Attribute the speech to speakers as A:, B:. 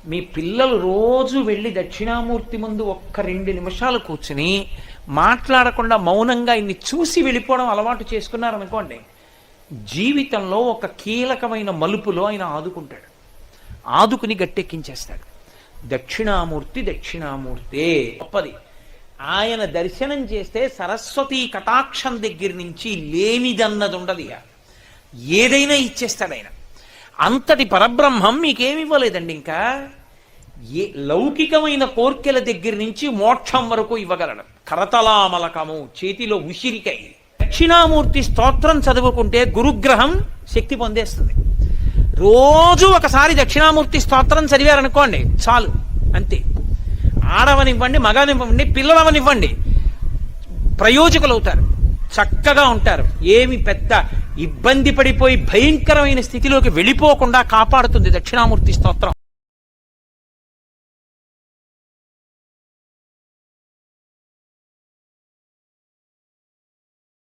A: మీ పిల్లలు రోజు వెళ్ళి దక్షిణామూర్తి ముందు ఒక్క 2 నిమిషాలు కూర్చుని మాట్లాడకుండా మౌనంగా ఇన్ని చూసి వెళ్ళిపోవడం అలవాటు చేసుకున్నారనుకోండి, జీవితంలో ఒక కీలకమైన మలుపులో ఆయన ఆదుకుంటాడు, ఆదుకుని గట్టెక్కించేస్తాడు. దక్షిణామూర్తి దక్షిణామూర్తే గొప్పది. ఆయన దర్శనం చేస్తే సరస్వతీ కటాక్షం దగ్గర నుంచి లేనిదన్నది ఉండదు, ఇక ఏదైనా ఇచ్చేస్తాడు ఆయన. అంతటి పరబ్రహ్మం మీకేమి ఇవ్వలేదండి. ఇంకా లౌకికమైన కోర్కెల దగ్గర నుంచి మోక్షం వరకు ఇవ్వగలడు. కరతలామలకము, చేతిలో ఉసిరికై. దక్షిణామూర్తి స్తోత్రం చదువుకుంటే గురుగ్రహం శక్తి పొందేస్తుంది. రోజు ఒకసారి దక్షిణామూర్తి స్తోత్రం చదివారనుకోండి చాలు, అంతే. ఆడవనివ్వండి, మగనివ్వండి, పిల్లలవనివ్వండి, ప్రయోజకులు అవుతారు, చక్కగా ఉంటారు. ఏమి పెద్ద ఇబ్బంది పడిపోయి భయంకరమైన స్థితిలోకి వెళ్ళిపోకుండా కాపాడుతుంది దక్షిణామూర్తి స్తోత్రం.